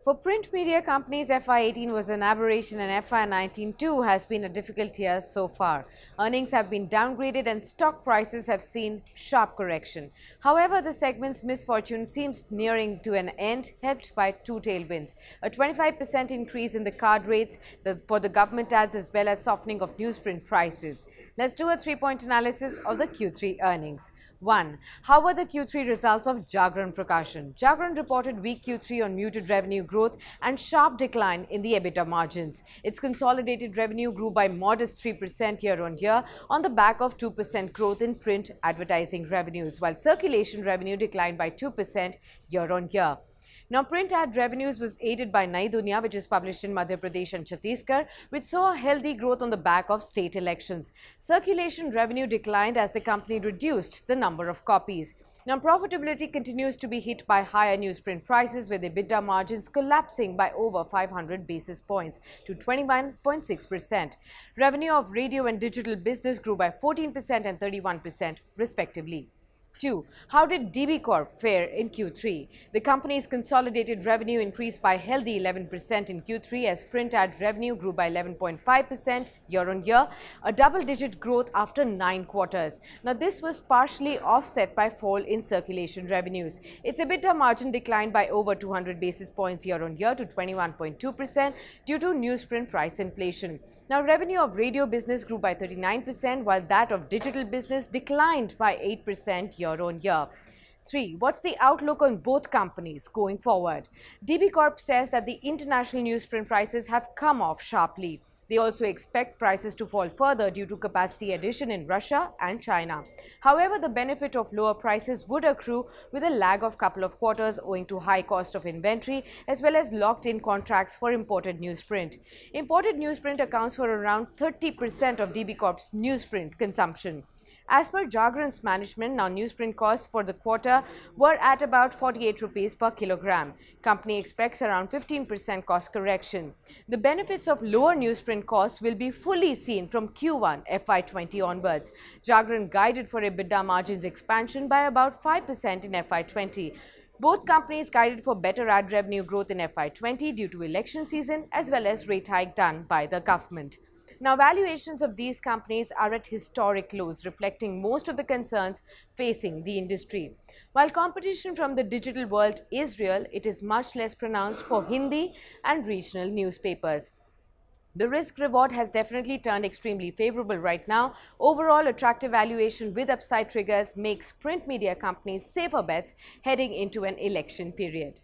For print media companies, FY18 was an aberration and FY19 too has been a difficult year so far. Earnings have been downgraded and stock prices have seen sharp correction. However, the segment's misfortune seems nearing to an end, helped by two tailwinds: a 25% increase in the card rates for the government ads as well as softening of newsprint prices. Let's do a three-point analysis of the Q3 earnings. 1. How were the Q3 results of Jagran Prakashan? Jagran reported weak Q3 on muted revenue growth and sharp decline in the EBITDA margins. Its consolidated revenue grew by modest 3% year-on-year on the back of 2% growth in print advertising revenues, while circulation revenue declined by 2% year-on-year. Now, print ad revenues was aided by Nai Dunya, which is published in Madhya Pradesh and Chhattisgarh, which saw a healthy growth on the back of state elections. Circulation revenue declined as the company reduced the number of copies. Now, profitability continues to be hit by higher newsprint prices, with EBITDA margins collapsing by over 500 basis points to 21.6%. Revenue of radio and digital business grew by 14% and 31% respectively. 2. How did DB Corp fare in Q3? The company's consolidated revenue increased by a healthy 11% in Q3 as print ad revenue grew by 11.5% year-on-year, a double-digit growth after 9 quarters. Now, this was partially offset by fall in circulation revenues. Its EBITDA margin declined by over 200 basis points year-on-year to 21.2% due to newsprint price inflation. Now, revenue of radio business grew by 39%, while that of digital business declined by 8% year-on-year. 3. What's the outlook on both companies going forward? DB Corp says that the international newsprint prices have come off sharply. They also expect prices to fall further due to capacity addition in Russia and China. However, the benefit of lower prices would accrue with a lag of couple of quarters owing to high cost of inventory as well as locked-in contracts for imported newsprint. Imported newsprint accounts for around 30% of DB Corp's newsprint consumption. As per Jagran's management, now newsprint costs for the quarter were at about 48 rupees per kilogram. Company expects around 15% cost correction. The benefits of lower newsprint costs will be fully seen from Q1 FY20 onwards. Jagran guided for EBITDA margins expansion by about 5% in FY20. Both companies guided for better ad revenue growth in FY20 due to election season as well as rate hike done by the government. Now, valuations of these companies are at historic lows, reflecting most of the concerns facing the industry. While competition from the digital world is real, it is much less pronounced for Hindi and regional newspapers. The risk-reward has definitely turned extremely favorable right now. Overall, attractive valuation with upside triggers makes print media companies safer bets heading into an election period.